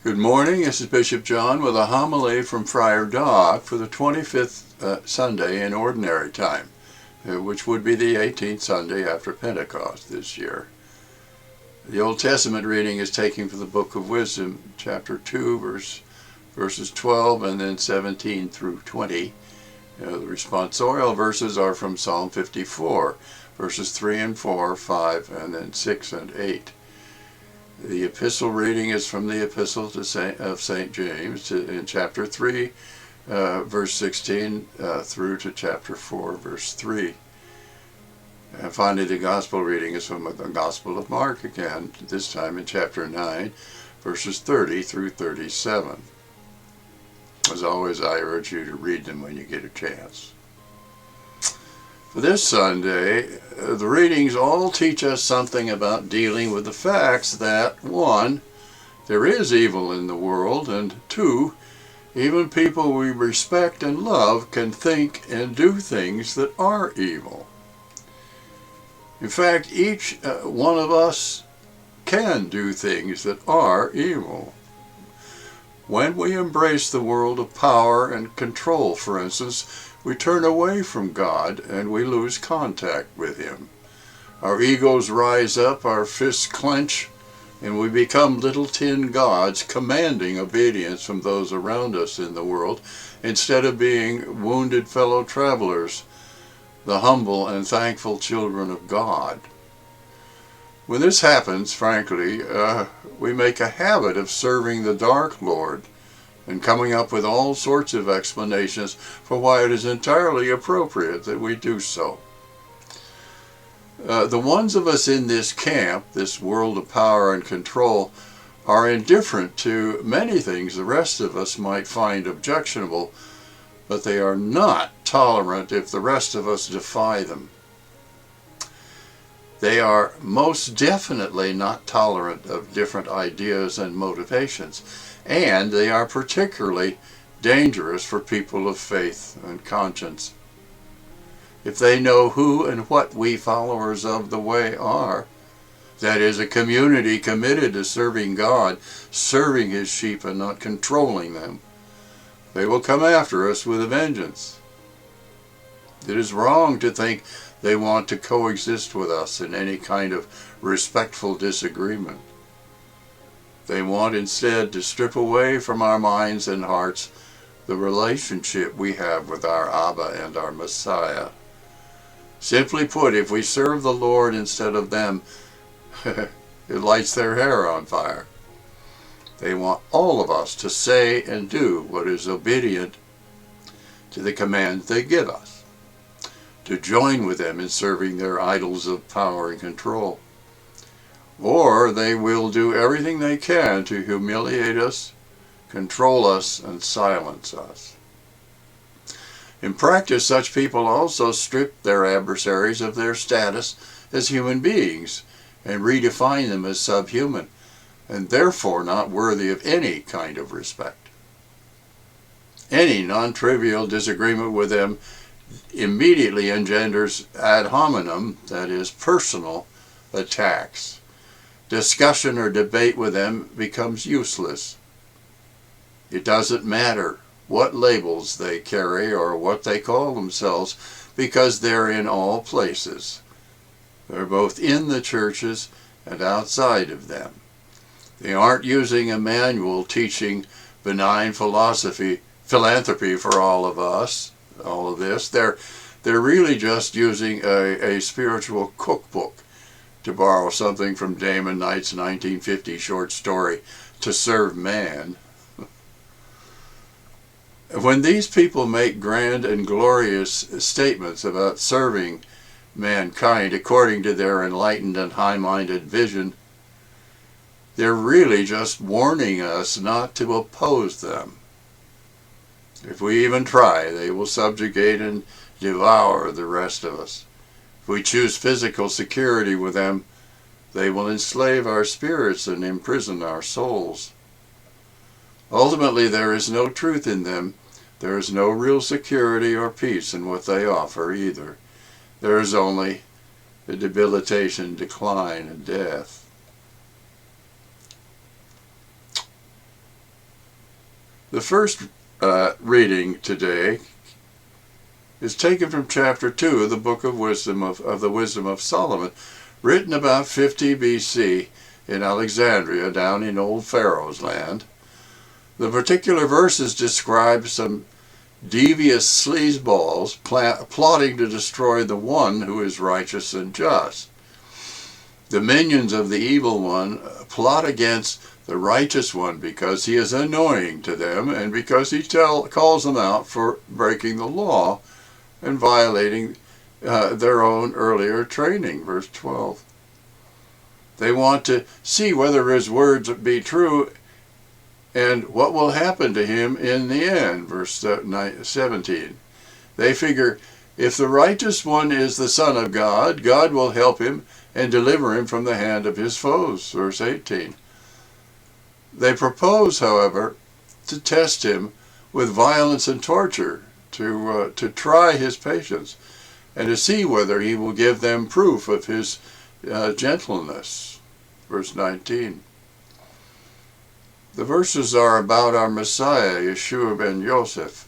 Good morning, this is Bishop John with a homily from Friar Doc for the 25th Sunday in Ordinary Time, which would be the 18th Sunday after Pentecost this year. The Old Testament reading is taken from the Book of Wisdom, chapter 2, verses 12 and then 17 through 20. The responsorial verses are from Psalm 54, verses 3 and 4, 5, and then 6 and 8. The epistle reading is from the Epistle of St. James in chapter 3, verse 16 through to chapter 4, verse 3. And finally, the Gospel reading is from the Gospel of Mark again, this time in chapter 9, verses 30 through 37. As always, I urge you to read them when you get a chance. For this Sunday, the readings all teach us something about dealing with the facts that, 1, there is evil in the world, and 2, even people we respect and love can think and do things that are evil. In fact, each one of us can do things that are evil. When we embrace the world of power and control, for instance, we turn away from God and we lose contact with Him. Our egos rise up, our fists clench, and we become little tin gods commanding obedience from those around us in the world instead of being wounded fellow travelers, the humble and thankful children of God. When this happens, frankly, we make a habit of serving the Dark Lord and coming up with all sorts of explanations for why it is entirely appropriate that we do so. The ones of us in this camp, this world of power and control, are indifferent to many things the rest of us might find objectionable, but they are not tolerant if the rest of us defy them. They are most definitely not tolerant of different ideas and motivations, and they are particularly dangerous for people of faith and conscience. If they know who and what we followers of the way are, that is, a community committed to serving God, serving His sheep and not controlling them, they will come after us with a vengeance. It is wrong to think they want to coexist with us in any kind of respectful disagreement. They want instead to strip away from our minds and hearts the relationship we have with our Abba and our Messiah. Simply put, if we serve the Lord instead of them, it lights their hair on fire. They want all of us to say and do what is obedient to the commands they give us, to join with them in serving their idols of power and control. Or they will do everything they can to humiliate us, control us, and silence us. In practice, such people also strip their adversaries of their status as human beings and redefine them as subhuman, and therefore not worthy of any kind of respect. Any non-trivial disagreement with them immediately engenders ad hominem, that is, personal attacks. Discussion or debate with them becomes useless. It doesn't matter what labels they carry or what they call themselves, because they're in all places. They're both in the churches and outside of them. They aren't using a manual teaching benign philanthropy for all of us, all of this. They're really just using a spiritual cookbook, to borrow something from Damon Knight's 1950 short story, To Serve Man. When these people make grand and glorious statements about serving mankind according to their enlightened and high-minded vision, they're really just warning us not to oppose them. If we even try, they will subjugate and devour the rest of us. If we choose physical security with them, they will enslave our spirits and imprison our souls. Ultimately, there is no truth in them. There is no real security or peace in what they offer either. There is only the debilitation, decline, and death. The first reading today is taken from chapter 2 of the book of wisdom of the Wisdom of Solomon, written about 50 BC in Alexandria, down in old Pharaoh's land. The particular verses describe some devious sleazeballs plotting to destroy the one who is righteous and just. The minions of the evil one plot against the righteous one because he is annoying to them and because he calls them out for breaking the law and violating their own earlier training. Verse 12. They want to see whether his words be true and what will happen to him in the end. Verse 17. They figure, if the righteous one is the Son of God, God will help him and deliver him from the hand of his foes. Verse 18. They propose, however, to test him with violence and torture, to try his patience, and to see whether he will give them proof of his gentleness. Verse 19. The verses are about our Messiah, Yeshua ben Yosef.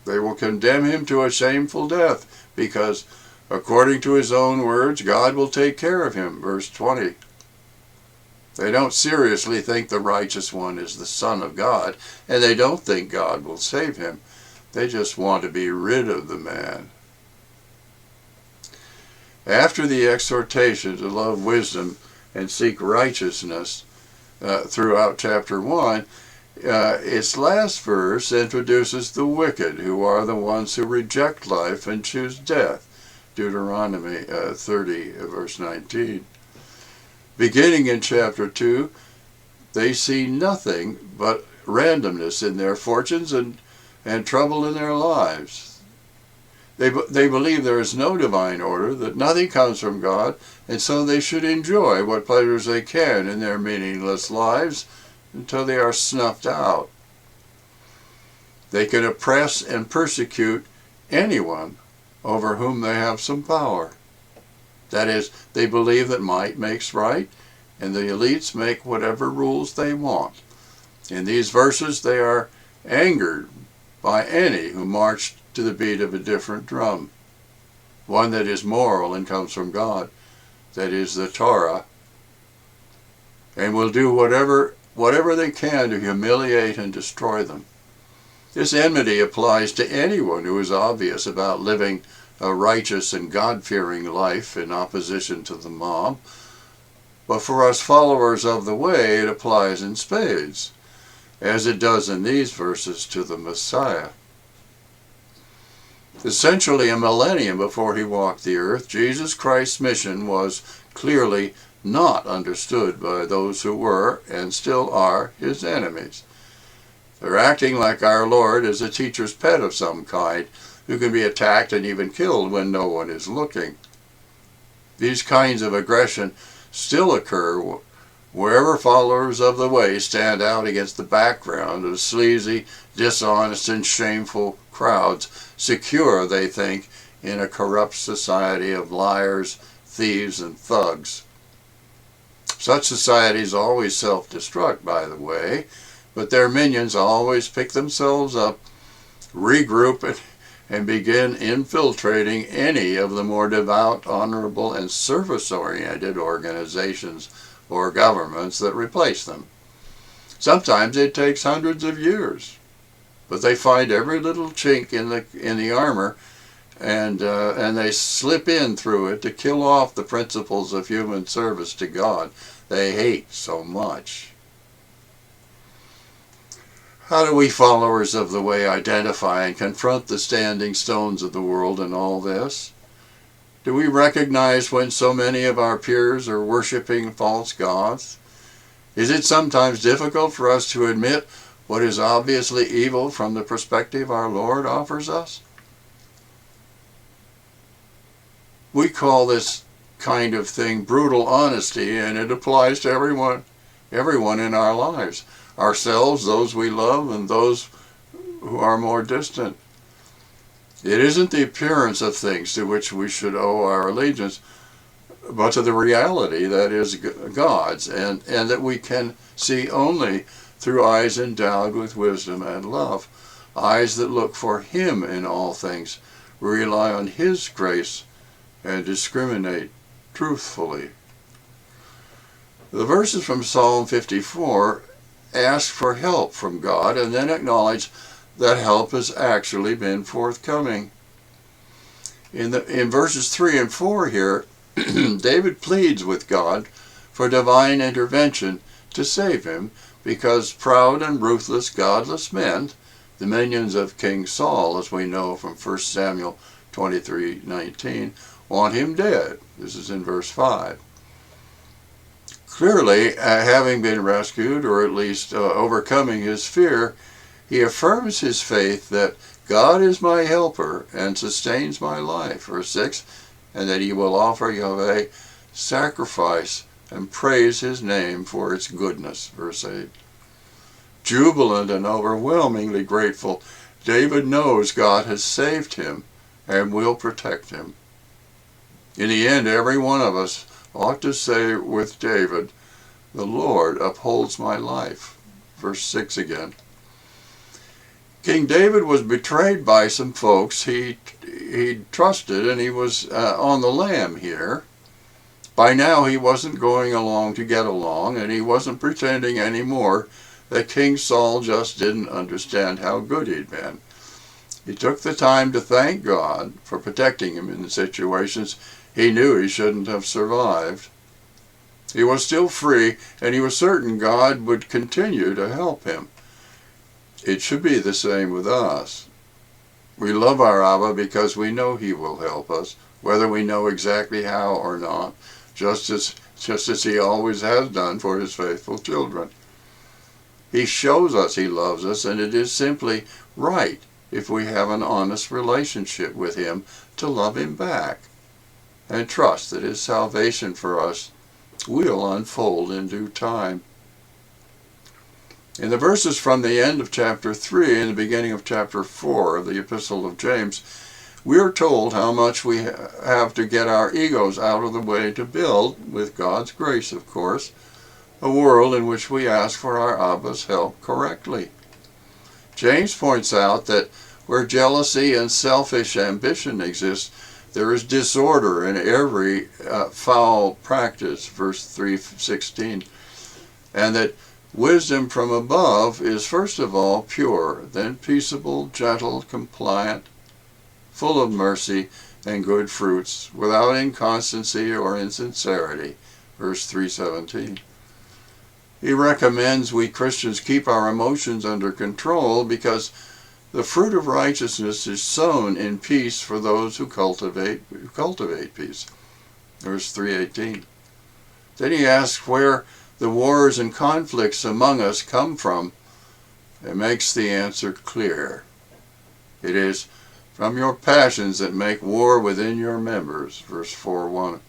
They will condemn him to a shameful death because, according to his own words, God will take care of him. Verse 20. They don't seriously think the righteous one is the Son of God, and they don't think God will save him. They just want to be rid of the man. After the exhortation to love wisdom and seek righteousness throughout chapter 1, its last verse introduces the wicked, who are the ones who reject life and choose death. Deuteronomy 30, verse 19. Beginning in chapter 2, they see nothing but randomness in their fortunes and trouble in their lives. They believe there is no divine order, that nothing comes from God, and so they should enjoy what pleasures they can in their meaningless lives until they are snuffed out. They can oppress and persecute anyone over whom they have some power. That is, they believe that might makes right, and the elites make whatever rules they want. In these verses, they are angered by any who march to the beat of a different drum, one that is moral and comes from God, that is the Torah, and will do whatever they can to humiliate and destroy them. This enmity applies to anyone who is obvious about living a righteous and God-fearing life in opposition to the mob, but for us followers of the way it applies in spades, as it does in these verses to the Messiah. Essentially a millennium before he walked the earth, Jesus Christ's mission was clearly not understood by those who were and still are his enemies. They're acting like our Lord is a teacher's pet of some kind, who can be attacked and even killed when no one is looking. These kinds of aggression still occur wherever followers of the way stand out against the background of sleazy, dishonest, and shameful crowds, secure, they think, in a corrupt society of liars, thieves, and thugs. Such societies always self-destruct, by the way, but their minions always pick themselves up, regroup, and begin infiltrating any of the more devout, honorable, and service-oriented organizations or governments that replace them. Sometimes it takes hundreds of years, but they find every little chink in the armor, and they slip in through it to kill off the principles of human service to God they hate so much. How do we followers of the way identify and confront the standing stones of the world in all this? Do we recognize when so many of our peers are worshiping false gods? Is it sometimes difficult for us to admit what is obviously evil from the perspective our Lord offers us? We call this kind of thing brutal honesty, and it applies to everyone in our lives. Ourselves, those we love, and those who are more distant. It isn't the appearance of things to which we should owe our allegiance, but to the reality that is God's, and that we can see only through eyes endowed with wisdom and love, eyes that look for Him in all things, rely on His grace, and discriminate truthfully. The verses from Psalm 54 ask for help from God and then acknowledge that help has actually been forthcoming. In verses 3 and 4 here, David pleads with God for divine intervention to save him, because proud and ruthless, godless men, the minions of King Saul, as we know from 1 Samuel 23:19, want him dead. This is in verse 5. Clearly, having been rescued, or at least overcoming his fear, he affirms his faith that God is my helper and sustains my life, verse 6, and that he will offer Yahweh sacrifice and praise his name for its goodness, verse 8. Jubilant and overwhelmingly grateful, David knows God has saved him and will protect him. In the end, every one of us ought to say with David, "The Lord upholds my life." Verse 6 again. King David was betrayed by some folks he trusted, and he was on the lam here. By now he wasn't going along to get along, and he wasn't pretending anymore that King Saul just didn't understand how good he'd been. He took the time to thank God for protecting him in situations he knew he shouldn't have survived. He was still free, and he was certain God would continue to help him. It should be the same with us. We love our Abba because we know he will help us, whether we know exactly how or not, just as he always has done for his faithful children. He shows us he loves us, and it is simply right, if we have an honest relationship with him, to love him back and trust that his salvation for us will unfold in due time. In the verses from the end of chapter 3 and the beginning of chapter 4 of the Epistle of James, we are told how much we have to get our egos out of the way to build, with God's grace of course, a world in which we ask for our Abba's help correctly. James points out that where jealousy and selfish ambition exist, there is disorder in every foul practice, verse 3:16, and that wisdom from above is first of all pure, then peaceable, gentle, compliant, full of mercy and good fruits, without inconstancy or insincerity, verse 3:17. He recommends we Christians keep our emotions under control because the fruit of righteousness is sown in peace for those who cultivate peace, verse 3:18. Then he asks where the wars and conflicts among us come from, and makes the answer clear. It is from your passions that make war within your members, verse 4:1.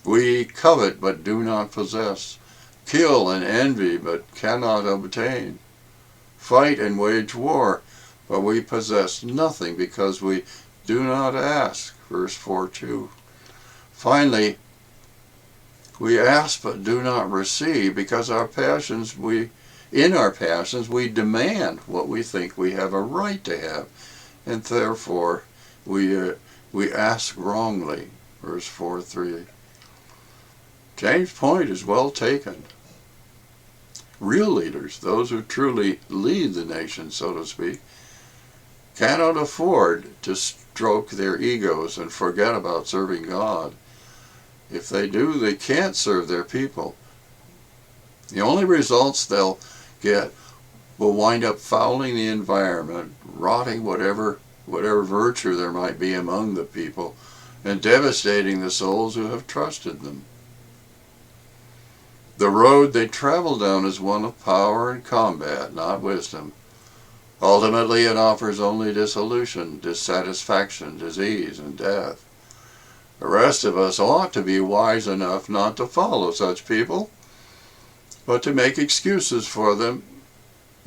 We covet but do not possess, kill and envy but cannot obtain, fight and wage war, but we possess nothing because we do not ask, verse 4:2. Finally, we ask but do not receive because in our passions we demand what we think we have a right to have, and therefore we ask wrongly, verse 4:3. James' point is well taken. Real leaders, those who truly lead the nation, so to speak, cannot afford to stroke their egos and forget about serving God. If they do, they can't serve their people. The only results they'll get will wind up fouling the environment, rotting whatever virtue there might be among the people, and devastating the souls who have trusted them. The road they travel down is one of power and combat, not wisdom. Ultimately, it offers only dissolution, dissatisfaction, disease, and death. The rest of us ought to be wise enough not to follow such people, but to make excuses for them,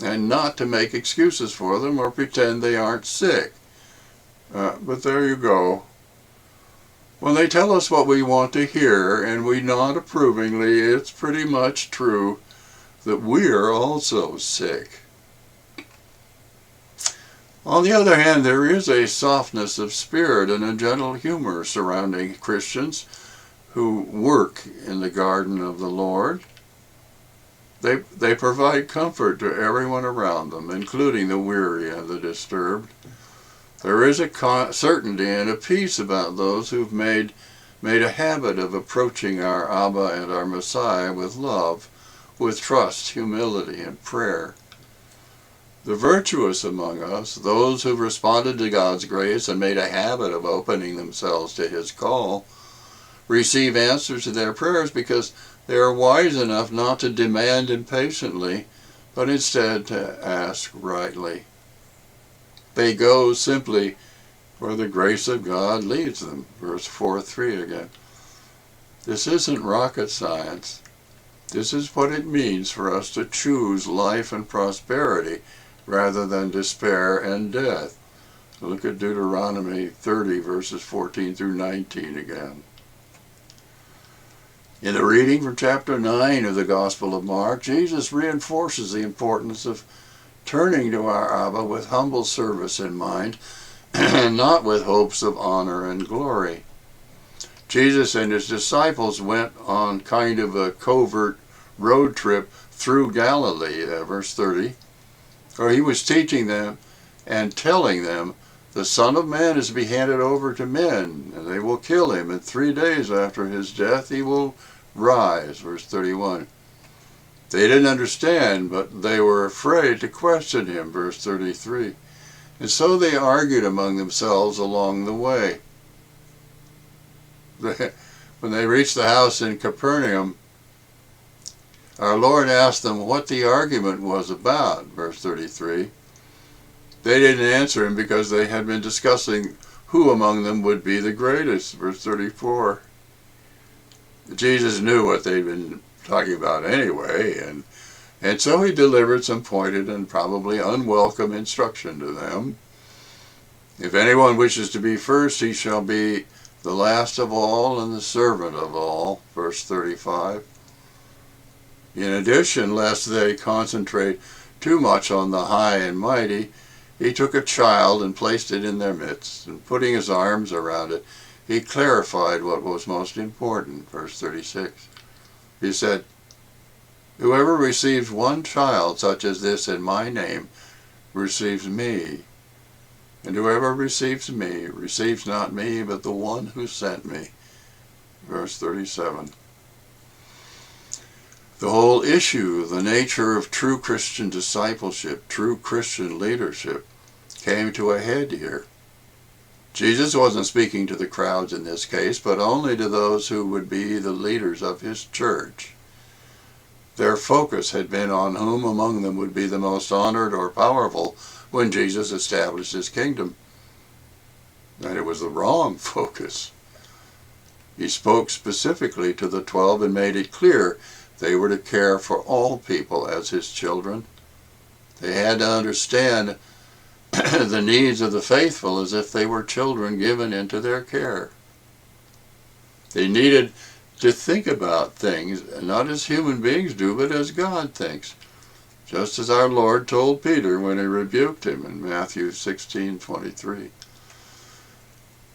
and not to make excuses for them or pretend they aren't sick. But there you go. When they tell us what we want to hear and we nod approvingly, it's pretty much true. that we are also sick. On the other hand, there is a softness of spirit and a gentle humor surrounding Christians who work in the garden of the Lord. They provide comfort to everyone around them, including the weary and the disturbed. There is a certainty and a peace about those who've made a habit of approaching our Abba and our Messiah with love, with trust, humility, and prayer. The virtuous among us, those who've responded to God's grace and made a habit of opening themselves to His call, receive answers to their prayers because they are wise enough not to demand impatiently, but instead to ask rightly. They go simply where the grace of God leads them. Verse 4:3 again. This isn't rocket science. This is what it means for us to choose life and prosperity rather than despair and death. Look at Deuteronomy 30, verses 14 through 19 again. In the reading from chapter 9 of the Gospel of Mark, Jesus reinforces the importance of turning to our Abba with humble service in mind, and not with hopes of honor and glory. Jesus and his disciples went on kind of a covert road trip through Galilee, verse 30, where he was teaching them and telling them, the Son of Man is to be handed over to men, and they will kill him, and 3 days after his death he will rise, verse 31. They didn't understand, but they were afraid to question him, verse 33. And so they argued among themselves along the way. When they reached the house in Capernaum, our Lord asked them what the argument was about, verse 33. They didn't answer him because they had been discussing who among them would be the greatest, verse 34. Jesus knew what they'd been talking about anyway, and so he delivered some pointed and probably unwelcome instruction to them. If anyone wishes to be first, he shall be the last of all and the servant of all, verse 35. In addition, lest they concentrate too much on the high and mighty, he took a child and placed it in their midst, and putting his arms around it, he clarified what was most important, verse 36. He said, whoever receives one child such as this in my name receives me, and whoever receives me receives not me, but the one who sent me, verse 37. The whole issue, the nature of true Christian discipleship, true Christian leadership, came to a head here. Jesus wasn't speaking to the crowds in this case, but only to those who would be the leaders of his church. Their focus had been on whom among them would be the most honored or powerful when Jesus established his kingdom. And it was the wrong focus. He spoke specifically to the 12 and made it clear they were to care for all people as his children. They had to understand the needs of the faithful as if they were children given into their care. They needed to think about things, not as human beings do, but as God thinks. Just as our Lord told Peter when he rebuked him in Matthew 16:23.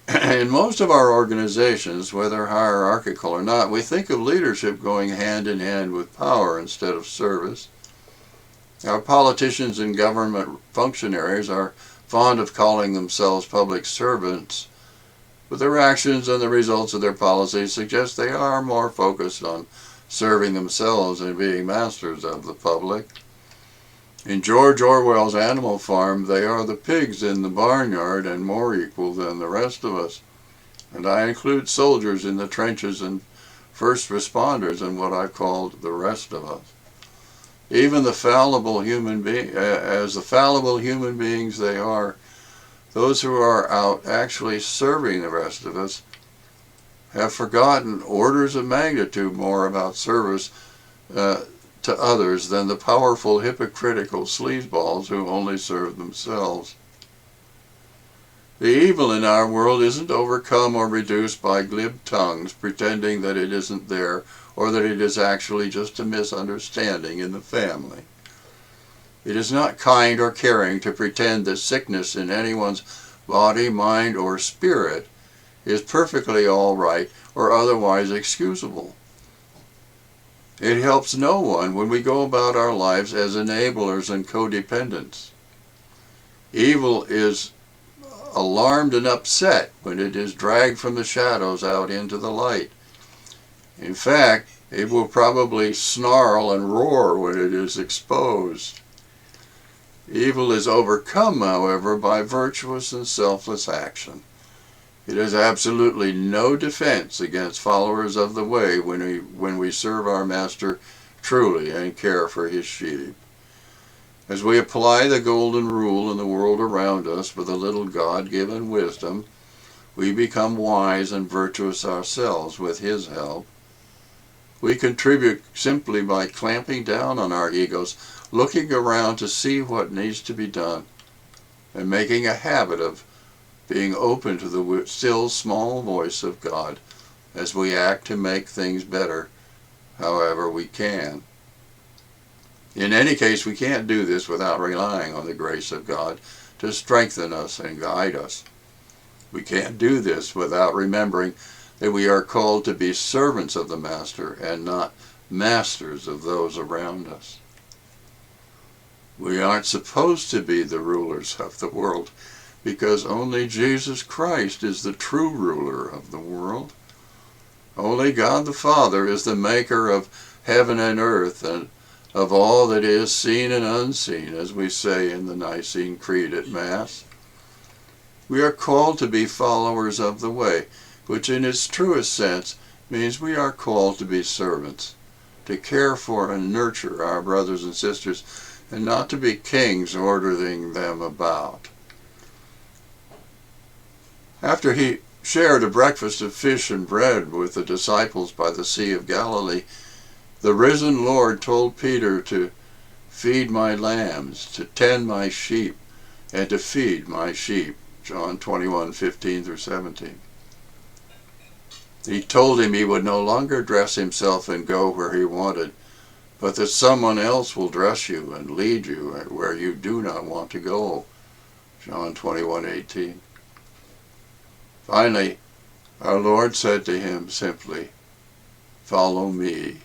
In most of our organizations, whether hierarchical or not, we think of leadership going hand in hand with power instead of service. Our politicians and government functionaries are fond of calling themselves public servants, but their actions and the results of their policies suggest they are more focused on serving themselves and being masters of the public. In George Orwell's Animal Farm, they are the pigs in the barnyard and more equal than the rest of us. And I include soldiers in the trenches and first responders in what I've called the rest of us. Even the fallible human as the fallible human beings they are, those who are out actually serving the rest of us have forgotten orders of magnitude more about service to others than the powerful hypocritical sleazeballs who only serve themselves. The evil in our world isn't overcome or reduced by glib tongues pretending that it isn't there or that it is actually just a misunderstanding in the family. It is not kind or caring to pretend that sickness in anyone's body, mind, or spirit is perfectly all right or otherwise excusable. It helps no one when we go about our lives as enablers and codependents. Evil is alarmed and upset when it is dragged from the shadows out into the light. In fact, it will probably snarl and roar when it is exposed. Evil is overcome, however, by virtuous and selfless action. It has absolutely no defense against followers of the way when we serve our Master truly and care for his sheep. As we apply the golden rule in the world around us with a little God-given wisdom, we become wise and virtuous ourselves with his help. We contribute simply by clamping down on our egos, looking around to see what needs to be done, and making a habit of being open to the still small voice of God as we act to make things better however we can. In any case, we can't do this without relying on the grace of God to strengthen us and guide us. We can't do this without remembering that we are called to be servants of the Master and not masters of those around us. We aren't supposed to be the rulers of the world because only Jesus Christ is the true ruler of the world. Only God the Father is the maker of heaven and earth and of all that is seen and unseen, as we say in the Nicene Creed at Mass. We are called to be followers of the way, which in its truest sense means we are called to be servants, to care for and nurture our brothers and sisters, and not to be kings ordering them about. After he shared a breakfast of fish and bread with the disciples by the Sea of Galilee, the risen Lord told Peter to feed my lambs, to tend my sheep, and to feed my sheep. John 21:15-17. He told him he would no longer dress himself and go where he wanted, but that someone else will dress you and lead you where you do not want to go. John 21:18. Finally, our Lord said to him simply, "Follow me."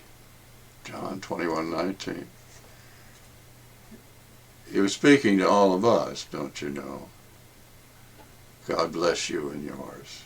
John 21:19. He was speaking to all of us, don't you know? God bless you and yours.